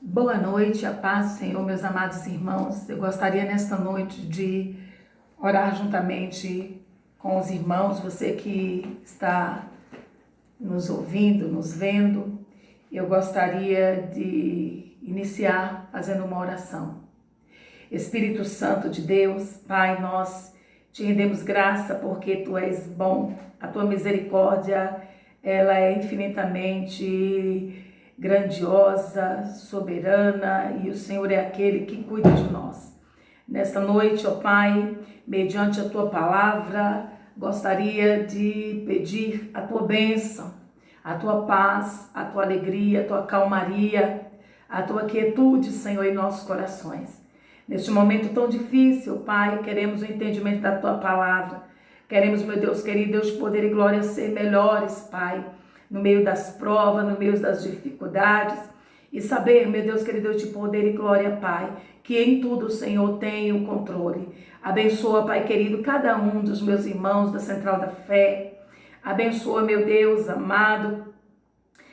Boa noite, a paz do Senhor, meus amados irmãos. Eu gostaria nesta noite de orar juntamente com os irmãos, você que está nos ouvindo, nos vendo. Eu gostaria de iniciar fazendo uma oração. Espírito Santo de Deus, Pai, nós te rendemos graça porque Tu és bom, a Tua misericórdia, ela é infinitamente grandiosa, soberana, e o Senhor é aquele que cuida de nós. Nesta noite, ó Pai, mediante a Tua palavra, gostaria de pedir a Tua bênção, a Tua paz, a Tua alegria, a Tua calmaria, a Tua quietude, Senhor, em nossos corações. Neste momento tão difícil, Pai, queremos o entendimento da Tua palavra. Queremos, meu Deus querido, Deus de poder e glória, ser melhores, Pai, no meio das provas, no meio das dificuldades, e saber, meu Deus querido, Deus de poder e glória, Pai, que em tudo o Senhor tem o controle. Abençoa, Pai querido, cada um dos meus irmãos da Central da Fé. Abençoa, meu Deus amado,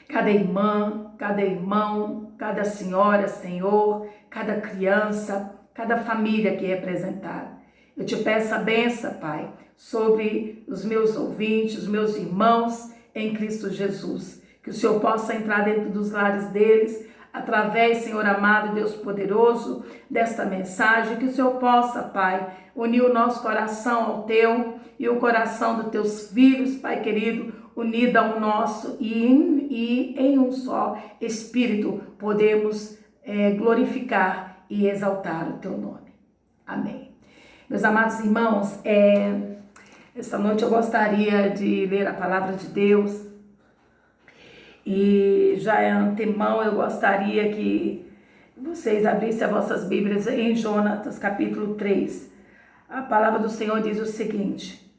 cada irmã, cada irmão, cada senhora, senhor, cada criança, cada família aqui representada. Eu te peço a benção, Pai, sobre os meus ouvintes, os meus irmãos em Cristo Jesus. Que o Senhor possa entrar dentro dos lares deles, através, Senhor amado, Deus poderoso, desta mensagem. Que o Senhor possa, Pai, unir o nosso coração ao Teu e o coração dos Teus filhos, Pai querido, unido ao nosso e em um só Espírito podemos glorificar e exaltar o Teu nome. Amém. Meus amados irmãos, esta noite eu gostaria de ler a palavra de Deus e já de antemão eu gostaria que vocês abrissem as vossas Bíblias em Jonatas capítulo 3. A palavra do Senhor diz o seguinte: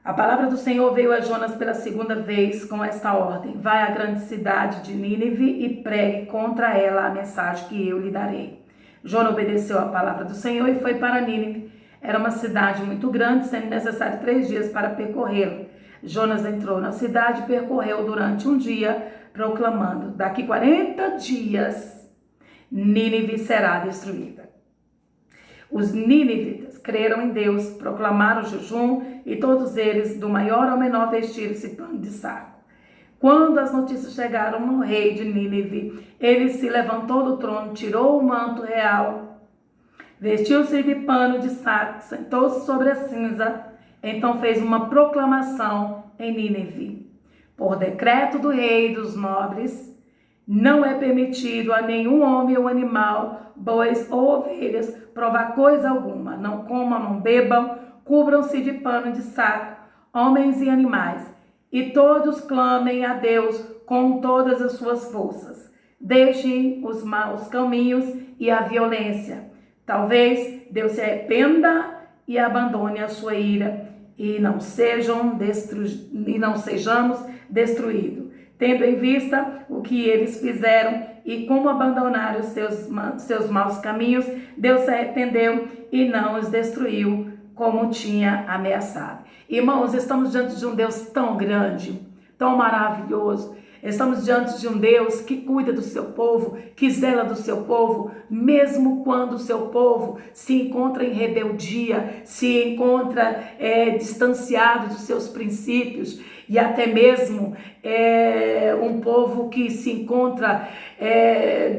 a palavra do Senhor veio a Jonas pela segunda vez com esta ordem: vai à grande cidade de Nínive e pregue contra ela a mensagem que eu lhe darei. Jonas obedeceu à palavra do Senhor e foi para Nínive. Era uma cidade muito grande, sendo necessário 3 dias para percorrê-la. Jonas entrou na cidade e percorreu durante um dia, proclamando: daqui 40 dias Nínive será destruída. Os nínivitas creram em Deus, proclamaram jejum e todos eles, do maior ao menor, vestiram-se pano de saco. Quando as notícias chegaram no rei de Nínive, ele se levantou do trono, tirou o manto real, vestiu-se de pano de saco, sentou-se sobre a cinza, então fez uma proclamação em Nínive: por decreto do rei e dos nobres, não é permitido a nenhum homem ou animal, bois ou ovelhas, provar coisa alguma. Não comam, não bebam, cubram-se de pano de saco, homens e animais, e todos clamem a Deus com todas as suas forças. Deixem os maus caminhos e a violência. Talvez Deus se arrependa e abandone a sua ira, e não sejamos destruídos. Tendo em vista o que eles fizeram e como abandonaram os seus maus caminhos, Deus se arrependeu e não os destruiu como tinha ameaçado. Irmãos, estamos diante de um Deus tão grande, tão maravilhoso. Estamos diante de um Deus que cuida do seu povo, que zela do seu povo, mesmo quando o seu povo se encontra em rebeldia, se encontra distanciado dos seus princípios, e até mesmo um povo que se encontra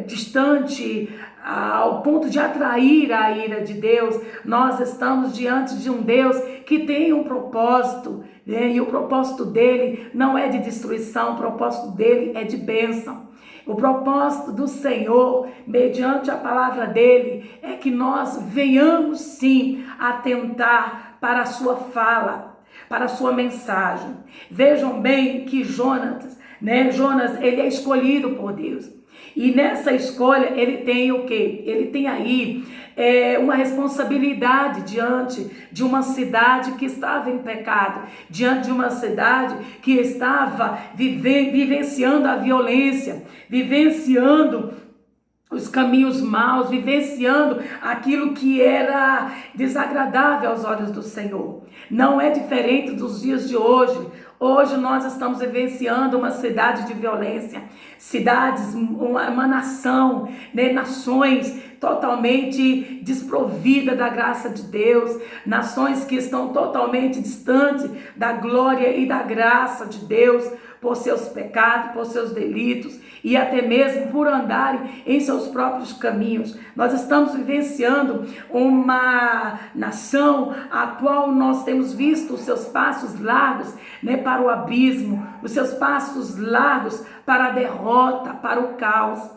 distante ao ponto de atrair a ira de Deus. Nós estamos diante de um Deus que tem um propósito, e o propósito dele não é de destruição, o propósito dele é de bênção. O propósito do Senhor, mediante a palavra dele, é que nós venhamos sim atentar para a sua fala, para a sua mensagem. Vejam bem que Jonas, ele é escolhido por Deus. E nessa escolha ele tem o quê? Ele tem aí uma responsabilidade diante de uma cidade que estava em pecado, diante de uma cidade que estava vivenciando a violência, vivenciando os caminhos maus, vivenciando aquilo que era desagradável aos olhos do Senhor. Não é diferente dos dias de hoje, Hoje nós estamos vivenciando uma cidade de violência, cidades, uma nação, né, nações totalmente desprovidas da graça de Deus, nações que estão totalmente distantes da glória e da graça de Deus, por seus pecados, por seus delitos e até mesmo por andarem em seus próprios caminhos. Nós estamos vivenciando uma nação a qual nós temos visto os seus passos largos, né, para o abismo, os seus passos largos para a derrota, para o caos.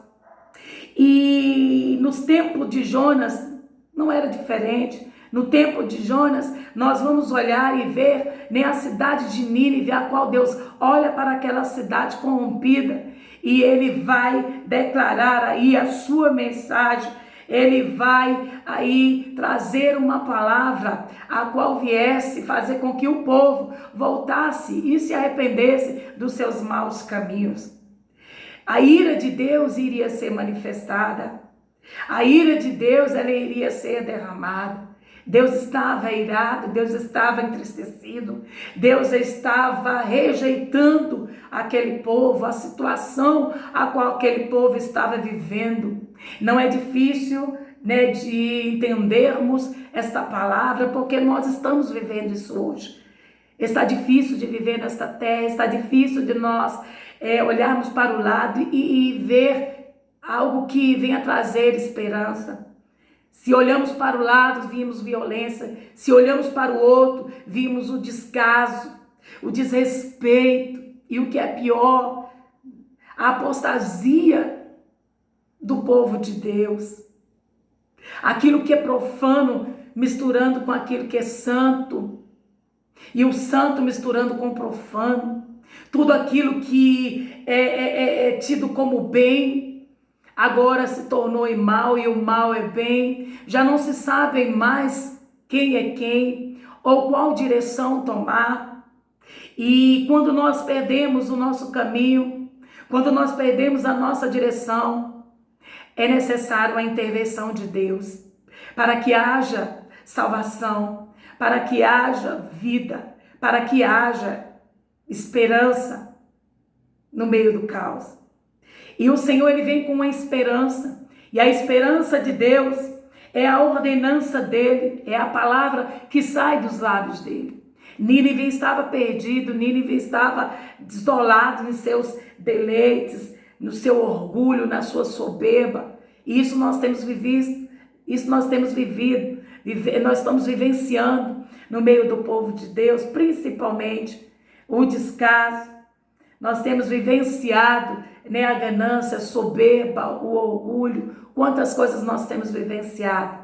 E nos tempos de Jonas não era diferente. No tempo de Jonas, nós vamos olhar e ver, né, a cidade de Nínive, a qual Deus olha para aquela cidade corrompida e ele vai declarar aí a sua mensagem. Ele vai aí trazer uma palavra a qual viesse fazer com que o povo voltasse e se arrependesse dos seus maus caminhos. A ira de Deus iria ser manifestada. A ira de Deus, ela iria ser derramada. Deus estava irado, Deus estava entristecido, Deus estava rejeitando aquele povo, a situação a qual aquele povo estava vivendo. Não é difícil, né, de entendermos esta palavra, porque nós estamos vivendo isso hoje. Está difícil de viver nesta terra, está difícil de nós olharmos para o lado e ver algo que venha trazer esperança. Se olhamos para o lado, vimos violência. Se olhamos para o outro, vimos o descaso, o desrespeito e o que é pior, a apostasia do povo de Deus. Aquilo que é profano misturando com aquilo que é santo. E o santo misturando com o profano. Tudo aquilo que é tido como bem agora se tornou em mal e o mal é bem. Já não se sabe mais quem é quem ou qual direção tomar. E quando nós perdemos o nosso caminho, quando nós perdemos a nossa direção, é necessário a intervenção de Deus para que haja salvação, para que haja vida, para que haja esperança no meio do caos. E o Senhor, ele vem com uma esperança. E a esperança de Deus é a ordenança dele, é a palavra que sai dos lábios dele. Nínive estava perdido, Nínive estava desolado em seus deleites, no seu orgulho, na sua soberba. E isso nós temos vivido, nós estamos vivenciando no meio do povo de Deus, principalmente o descaso. Nós temos vivenciado, né, a ganância, a soberba, o orgulho, quantas coisas nós temos vivenciado.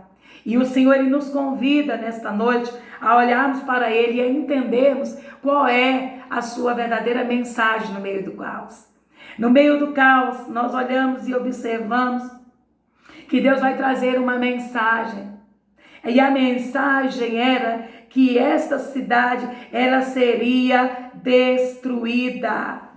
E o Senhor, ele nos convida nesta noite a olharmos para ele e a entendermos qual é a sua verdadeira mensagem no meio do caos. No meio do caos, nós olhamos e observamos que Deus vai trazer uma mensagem. E a mensagem era que esta cidade, ela seria destruída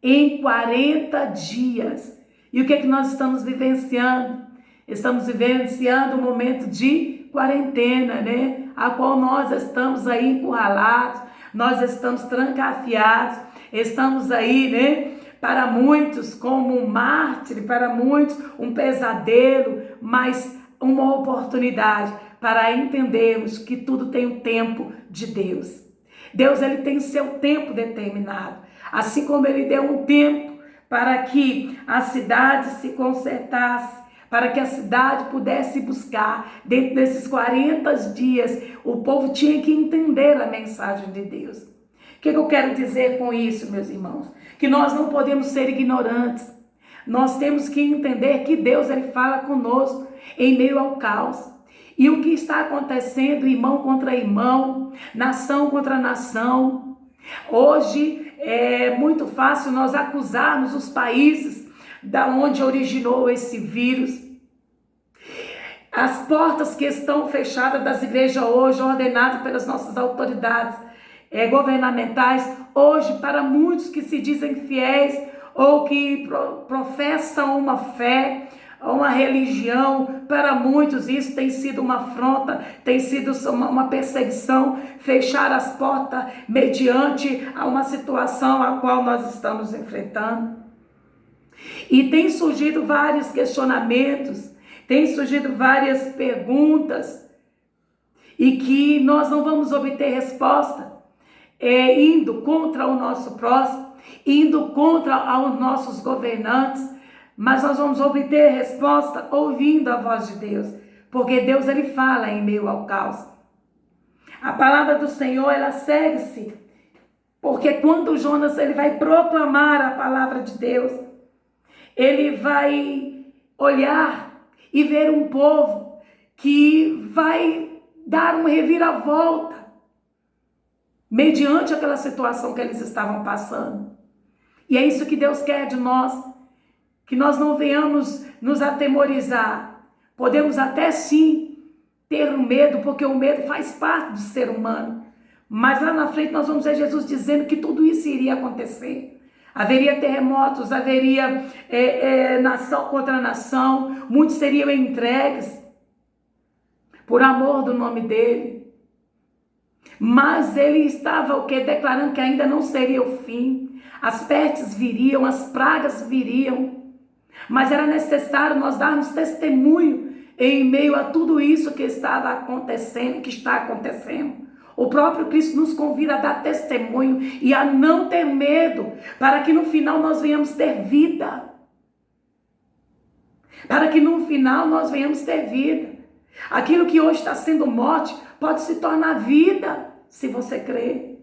em 40 dias. E o que é que nós estamos vivenciando? Estamos vivenciando um momento de quarentena, né? A qual nós estamos aí encurralados, nós estamos trancafiados, estamos aí, né? Para muitos como um mártir, para muitos um pesadelo, mas uma oportunidade para entendermos que tudo tem o tempo de Deus. Deus, ele tem seu tempo determinado. Assim como ele deu um tempo para que a cidade se consertasse, para que a cidade pudesse buscar, dentro desses 40 dias, o povo tinha que entender a mensagem de Deus. O que eu quero dizer com isso, meus irmãos? Que nós não podemos ser ignorantes. Nós temos que entender que Deus, ele fala conosco em meio ao caos. E o que está acontecendo, irmão contra irmão, nação contra nação. Hoje é muito fácil nós acusarmos os países da onde originou esse vírus. As portas que estão fechadas das igrejas hoje, ordenadas pelas nossas autoridades governamentais, hoje para muitos que se dizem fiéis ou que professam uma fé, uma religião. Para muitos isso tem sido uma afronta, tem sido uma perseguição, fechar as portas mediante a uma situação a qual nós estamos enfrentando. E tem surgido vários questionamentos, tem surgido várias perguntas, e que nós não vamos obter resposta indo contra o nosso próximo, indo contra os nossos governantes, mas nós vamos obter resposta ouvindo a voz de Deus, porque Deus ele fala em meio ao caos. A palavra do Senhor ela segue-se, porque quando Jonas ele vai proclamar a palavra de Deus, ele vai olhar e ver um povo que vai dar uma reviravolta mediante aquela situação que eles estavam passando. E é isso que Deus quer de nós, que nós não venhamos nos atemorizar. Podemos até sim ter medo, porque o medo faz parte do ser humano. Mas lá na frente nós vamos ver Jesus dizendo que tudo isso iria acontecer. Haveria terremotos, haveria nação contra nação, muitos seriam entregues por amor do nome dele. Mas ele estava o quê? Declarando que ainda não seria o fim. As pestes viriam, as pragas viriam. Mas era necessário nós darmos testemunho em meio a tudo isso que estava acontecendo e que está acontecendo. O próprio Cristo nos convida a dar testemunho e a não ter medo, para que no final nós venhamos ter vida. Para que no final nós venhamos ter vida. Aquilo que hoje está sendo morte pode se tornar vida, se você crer.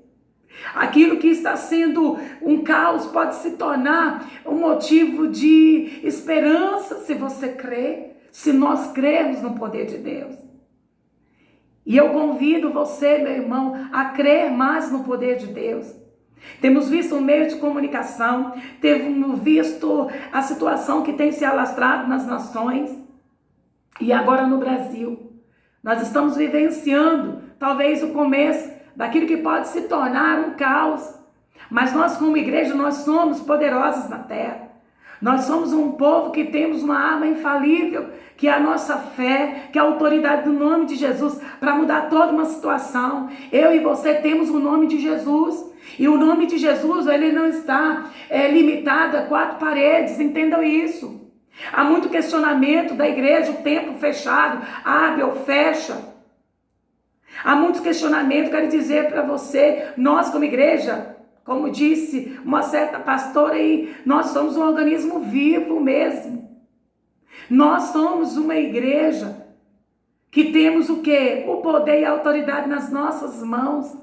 Aquilo que está sendo um caos pode se tornar um motivo de esperança, se você crer, se nós crermos no poder de Deus. E eu convido você, meu irmão, a crer mais no poder de Deus. Temos visto um meio de comunicação, temos visto a situação que tem se alastrado nas nações e agora no Brasil. Nós estamos vivenciando talvez o começo daquilo que pode se tornar um caos. Mas nós como igreja, nós somos poderosos na terra. Nós somos um povo que temos uma arma infalível, que é a nossa fé, que é a autoridade do nome de Jesus, para mudar toda uma situação. Eu e você temos o nome de Jesus. E o nome de Jesus, ele não está limitado a 4 paredes, entendam isso. Há muito questionamento da igreja, o templo fechado, abre ou fecha. Há muito questionamento, quero dizer para você, nós como igreja, como disse uma certa pastora aí, nós somos um organismo vivo mesmo. Nós somos uma igreja que temos o quê? O poder e a autoridade nas nossas mãos.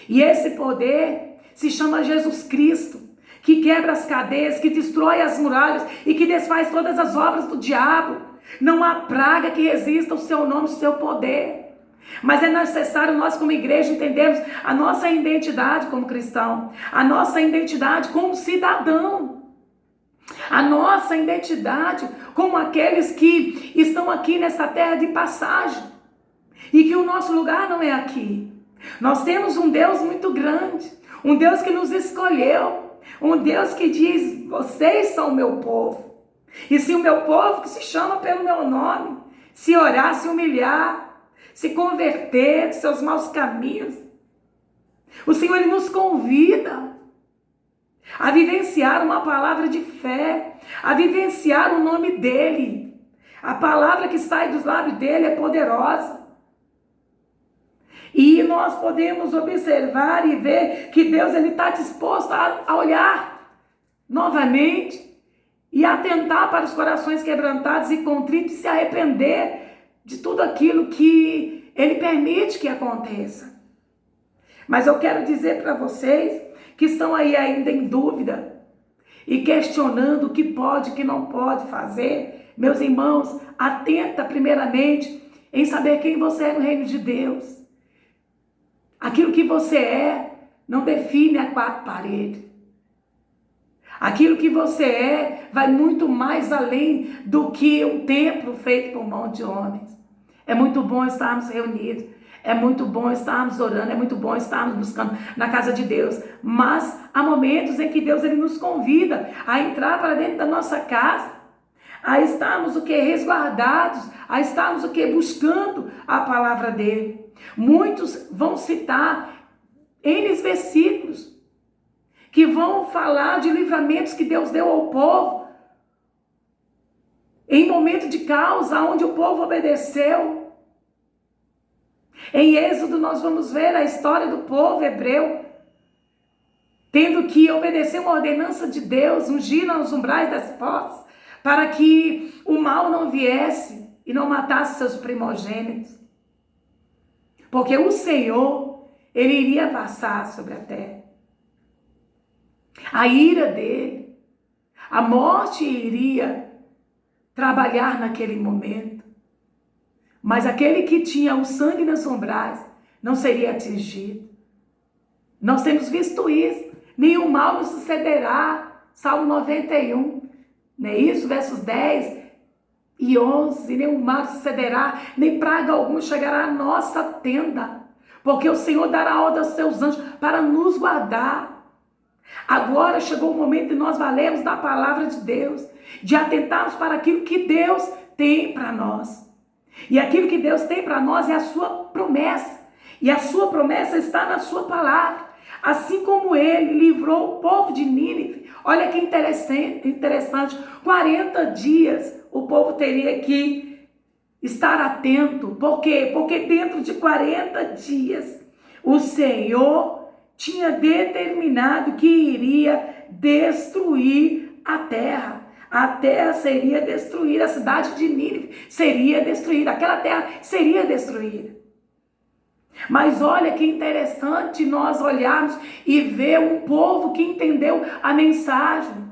E esse poder se chama Jesus Cristo, que quebra as cadeias, que destrói as muralhas e que desfaz todas as obras do diabo. Não há praga que resista ao seu nome, ao seu poder. Mas é necessário nós como igreja entendermos a nossa identidade como cristão, a nossa identidade como cidadão, a nossa identidade como aqueles que estão aqui nessa terra de passagem e que o nosso lugar não é aqui. Nós temos um Deus muito grande, um Deus que nos escolheu, um Deus que diz, vocês são o meu povo. E se o meu povo que se chama pelo meu nome, se orar, se humilhar, se converter de seus maus caminhos, o Senhor ele nos convida a vivenciar uma palavra de fé, a vivenciar o nome dele. A palavra que sai dos lábios dele é poderosa. E nós podemos observar e ver que Deus ele está disposto a olhar novamente e atentar para os corações quebrantados e contritos e se arrepender de tudo aquilo que ele permite que aconteça. Mas eu quero dizer para vocês que estão aí ainda em dúvida e questionando o que pode e o que não pode fazer. Meus irmãos, atenta primeiramente em saber quem você é no reino de Deus. Aquilo que você é não define a 4 paredes. Aquilo que você é vai muito mais além do que um templo feito por mão de homens. É muito bom estarmos reunidos, é muito bom estarmos orando, é muito bom estarmos buscando na casa de Deus. Mas há momentos em que Deus ele nos convida a entrar para dentro da nossa casa, a estarmos o que? Resguardados, a estarmos o que? Buscando a palavra dele. Muitos vão citar N versículos que vão falar de livramentos que Deus deu ao povo em momento de causa, onde o povo obedeceu. Em Êxodo nós vamos ver a história do povo hebreu, tendo que obedecer uma ordenança de Deus, ungir os umbrais das portas, para que o mal não viesse e não matasse seus primogênitos. Porque o Senhor, ele iria passar sobre a terra. A ira dele, a morte iria trabalhar naquele momento. Mas aquele que tinha o sangue nas umbrais não seria atingido. Nós temos visto isso. Nenhum mal nos sucederá. Salmo 91. Não é isso? Versos 10 e 11. Nenhum mal sucederá, nem praga alguma chegará à nossa tenda. Porque o Senhor dará ordem aos seus anjos para nos guardar. Agora chegou o momento de nós valermos da palavra de Deus, de atentarmos para aquilo que Deus tem para nós. E aquilo que Deus tem para nós é a sua promessa. E a sua promessa está na sua palavra. Assim como ele livrou o povo de Nínive. Olha que interessante. 40 dias o povo teria que estar atento. Por quê? Porque dentro de 40 dias o Senhor tinha determinado que iria destruir a terra. A terra seria destruída, a cidade de Nínive seria destruída, aquela terra seria destruída. Mas olha que interessante nós olharmos e ver um povo que entendeu a mensagem.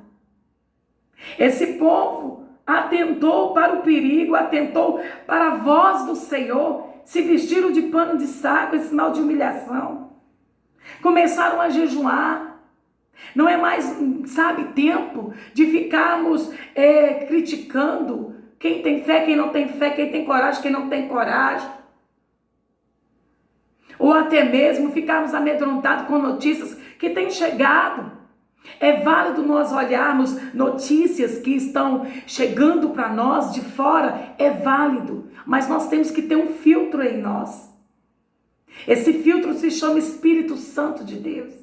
Esse povo atentou para o perigo, atentou para a voz do Senhor, se vestiram de pano de saco, esse sinal de humilhação. Começaram a jejuar. Não é mais, tempo de ficarmos criticando quem tem fé, quem não tem fé, quem tem coragem, quem não tem coragem. Ou até mesmo ficarmos amedrontados com notícias que têm chegado. É válido nós olharmos notícias que estão chegando para nós de fora, é válido, mas nós temos que ter um filtro em nós. Esse filtro se chama Espírito Santo de Deus.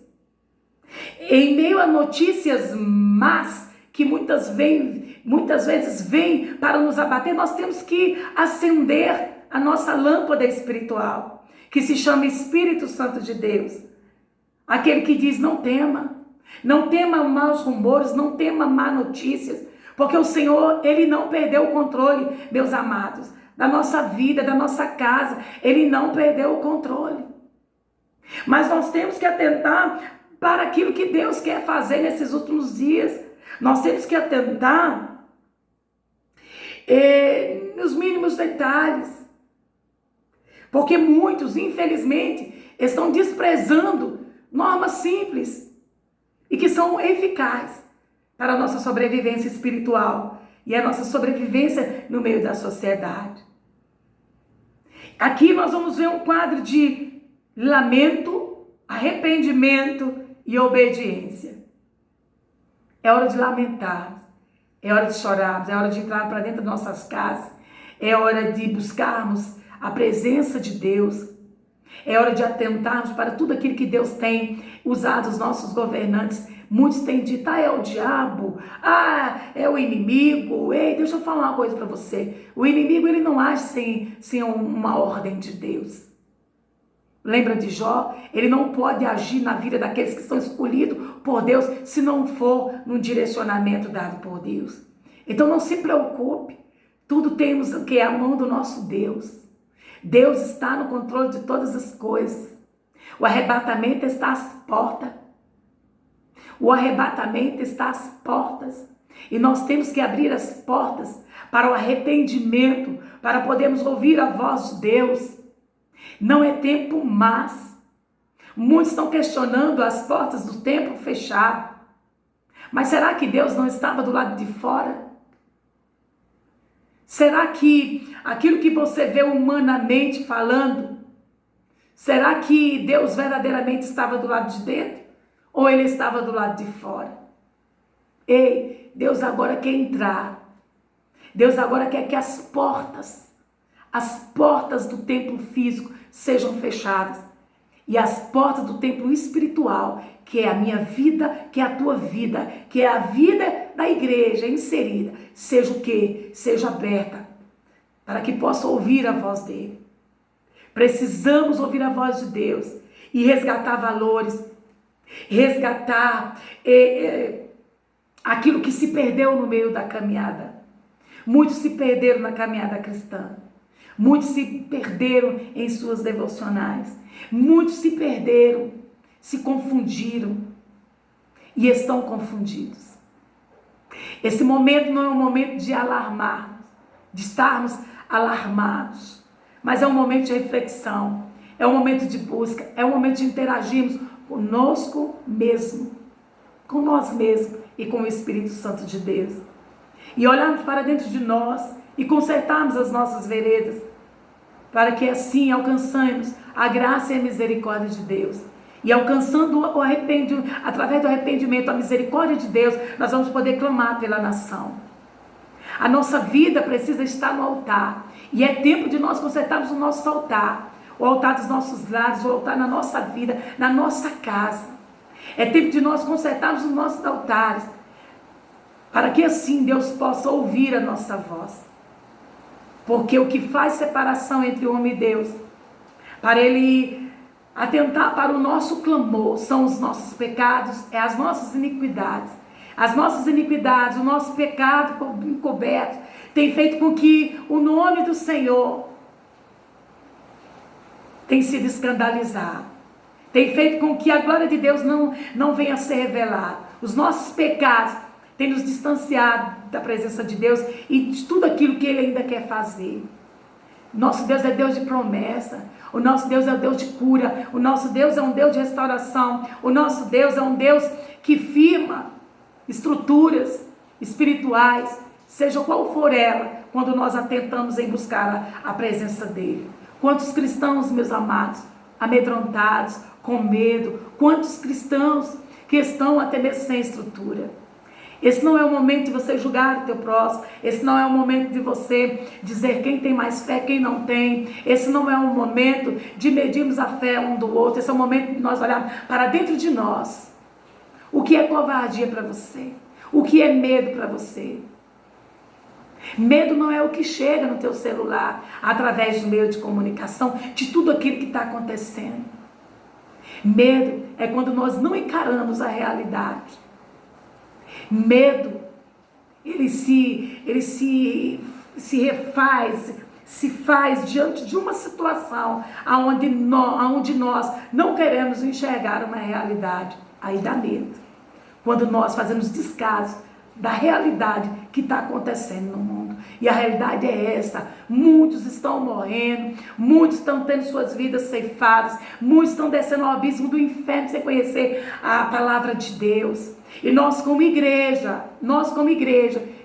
Em meio a notícias más que muitas vezes vêm para nos abater, nós temos que acender a nossa lâmpada espiritual, que se chama Espírito Santo de Deus. Aquele que diz: não tema maus rumores, não tema má notícias, porque o Senhor, ele não perdeu o controle, meus amados, da nossa vida, da nossa casa. Ele não perdeu o controle. Mas nós temos que atentar para aquilo que Deus quer fazer nesses últimos dias. Nós temos que atentar nos mínimos detalhes. Porque muitos, infelizmente, estão desprezando normas simples e que são eficazes para a nossa sobrevivência espiritual e a nossa sobrevivência no meio da sociedade. Aqui nós vamos ver um quadro de lamento, arrependimento e obediência. É hora de lamentar, é hora de chorarmos, é hora de entrar para dentro de nossas casas, é hora de buscarmos a presença de Deus, é hora de atentarmos para tudo aquilo que Deus tem usado os nossos governantes. Muitos têm dito: é o diabo, é o inimigo. Ei, deixa eu falar uma coisa para você. O inimigo, ele não age sem uma ordem de Deus. Lembra de Jó? Ele não pode agir na vida daqueles que são escolhidos por Deus se não for num direcionamento dado por Deus. Então não se preocupe. Tudo temos o que é a mão do nosso Deus. Deus está no controle de todas as coisas. O arrebatamento está às portas. O arrebatamento está às portas. E nós temos que abrir as portas para o arrependimento, para podermos ouvir a voz de Deus. Não é tempo mais. Muitos estão questionando as portas do templo fechado. Mas será que Deus não estava do lado de fora? Será que aquilo que você vê humanamente falando, será que Deus verdadeiramente estava do lado de dentro? Ou ele estava do lado de fora? Ei, Deus agora quer entrar. Deus agora quer que as portas do templo físico sejam fechadas. E as portas do templo espiritual, que é a minha vida, que é a tua vida, que é a vida da igreja inserida, seja o quê? Seja aberta, para que possa ouvir a voz dele. Precisamos ouvir a voz de Deus e resgatar valores, resgatar aquilo que se perdeu no meio da caminhada. Muitos se perderam na caminhada cristã. Muitos se perderam em suas devocionais. Muitos se perderam, se confundiram e estão confundidos. Esse momento não é um momento de alarmar, de estarmos alarmados, mas é um momento de reflexão, é um momento de busca, é um momento de interagirmos conosco mesmo, com nós mesmos e com o Espírito Santo de Deus. E olharmos para dentro de nós e consertarmos as nossas veredas, para que assim alcançemos a graça e a misericórdia de Deus. E alcançando o arrependimento, através do arrependimento, a misericórdia de Deus, nós vamos poder clamar pela nação. A nossa vida precisa estar no altar. E é tempo de nós consertarmos o nosso altar. O altar dos nossos lares, o altar na nossa vida, na nossa casa. É tempo de nós consertarmos os nossos altares, para que assim Deus possa ouvir a nossa voz. Porque o que faz separação entre o homem e Deus, para ele atentar para o nosso clamor, são os nossos pecados, é as nossas iniquidades. As nossas iniquidades, o nosso pecado encoberto, tem feito com que o nome do Senhor tenha sido escandalizado. Tem feito com que a glória de Deus não venha a ser revelada. Os nossos pecados têm nos distanciado da presença de Deus e de tudo aquilo que Ele ainda quer fazer. Nosso Deus é Deus de promessa. O nosso Deus é o Deus de cura. O nosso Deus é um Deus de restauração. O nosso Deus é um Deus que firma estruturas espirituais, seja qual for ela, quando nós atentamos em buscar a presença dEle. Quantos cristãos, meus amados, amedrontados, com medo, quantos cristãos que estão até mesmo sem estrutura. Esse não é o momento de você julgar o teu próximo. Esse não é o momento de você dizer quem tem mais fé, quem não tem. Esse não é o momento de medirmos a fé um do outro. Esse é o momento de nós olharmos para dentro de nós. O que é covardia para você? O que é medo para você? Medo não é o que chega no teu celular, através do meio de comunicação, de tudo aquilo que está acontecendo. Medo é quando nós não encaramos a realidade. Medo, ele se faz diante de uma situação onde nós não queremos enxergar uma realidade. Aí dá medo. Quando nós fazemos descaso da realidade que está acontecendo no mundo. E a realidade é essa. Muitos estão morrendo, muitos estão tendo suas vidas ceifadas, muitos estão descendo ao abismo do inferno sem conhecer a palavra de Deus. E nós como igreja,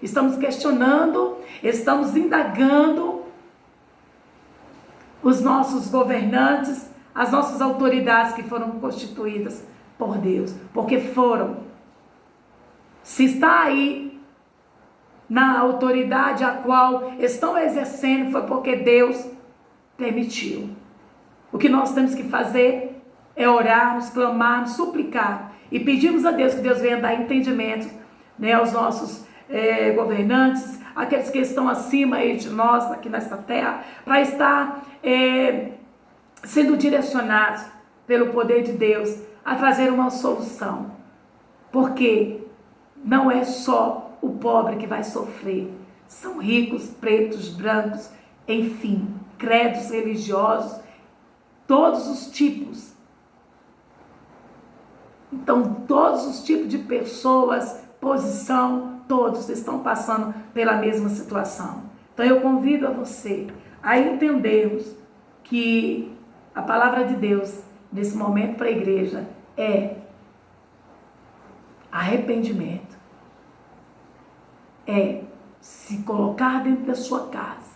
estamos questionando, estamos indagando os nossos governantes, as nossas autoridades que foram constituídas por Deus, porque foram. Se está aí na autoridade a qual estão exercendo, foi porque Deus permitiu. O que nós temos que fazer é orarmos, clamarmos, suplicar e pedirmos a Deus que Deus venha dar entendimento, né, aos nossos governantes, aqueles que estão acima aí de nós, aqui nesta terra, para estar sendo direcionados pelo poder de Deus a trazer uma solução. Porque não é só o pobre que vai sofrer, são ricos, pretos, brancos, enfim, credos religiosos, todos os tipos. Então, todos os tipos de pessoas, posição, todos estão passando pela mesma situação. Então, eu convido a você a entendermos que a palavra de Deus, nesse momento para a igreja, é arrependimento. É se colocar dentro da sua casa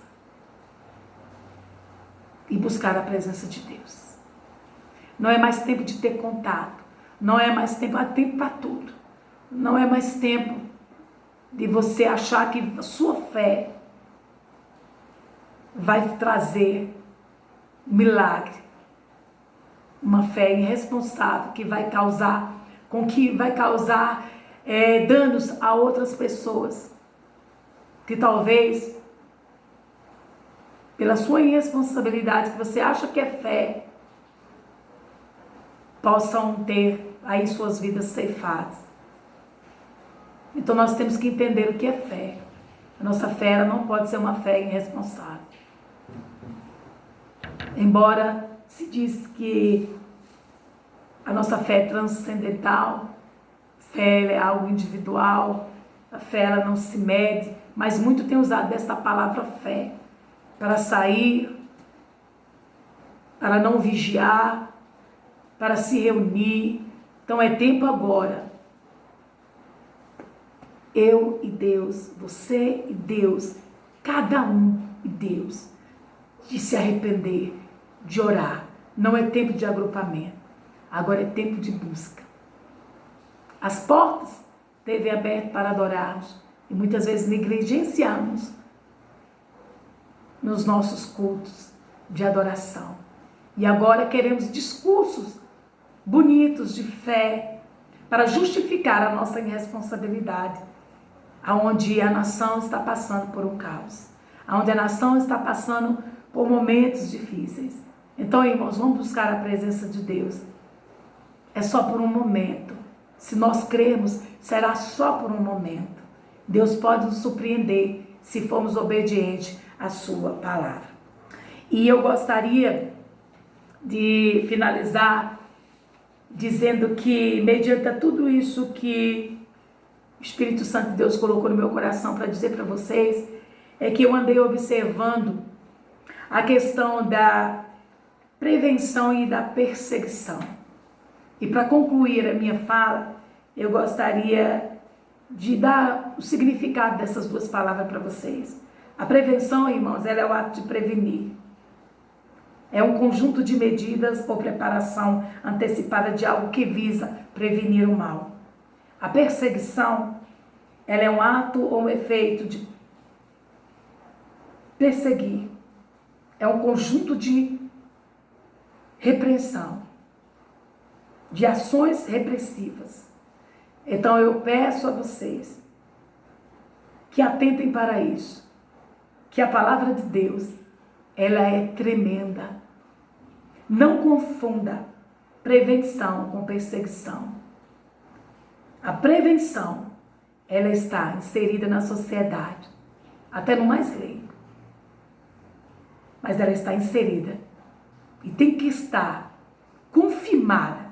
e buscar a presença de Deus. Não é mais tempo de ter contato. Não é mais tempo, há tempo para tudo. Não é mais tempo de você achar que a sua fé vai trazer milagre. Uma fé irresponsável que vai causar danos a outras pessoas, que talvez pela sua irresponsabilidade, que você acha que é fé, possam ter aí suas vidas ceifadas. Então nós temos que entender o que é fé. A nossa fé ela não pode ser uma fé irresponsável. Embora se diz que a nossa fé é transcendental, fé é algo individual, a fé ela não se mede, mas muito tem usado dessa palavra fé para sair, para não vigiar, para se reunir. Então é tempo agora. Eu e Deus, você e Deus, cada um e Deus, de se arrepender, de orar. Não é tempo de agrupamento, agora é tempo de busca. As portas devem abertas para adorarmos e muitas vezes negligenciamos nos nossos cultos de adoração. E agora queremos discursos bonitos de fé para justificar a nossa irresponsabilidade, aonde a nação está passando por um caos, aonde a nação está passando por momentos difíceis. Então, irmãos, vamos buscar a presença de Deus. É só por um momento. Se nós cremos, será só por um momento. Deus pode nos surpreender se formos obedientes à sua palavra. E eu gostaria de finalizar dizendo que, mediante tudo isso que o Espírito Santo de Deus colocou no meu coração para dizer para vocês, é que eu andei observando a questão da prevenção e da perseguição. E para concluir a minha fala, eu gostaria de dar o significado dessas duas palavras para vocês. A prevenção, irmãos, ela é o ato de prevenir. É um conjunto de medidas ou preparação antecipada de algo que visa prevenir o mal. A perseguição, ela é um ato ou um efeito de perseguir. É um conjunto de repressão, de ações repressivas. Então eu peço a vocês que atentem para isso, que a palavra de Deus, ela é tremenda. Não confunda prevenção com perseguição. A prevenção, ela está inserida na sociedade, até no mais leigo. Mas ela está inserida e tem que estar confirmada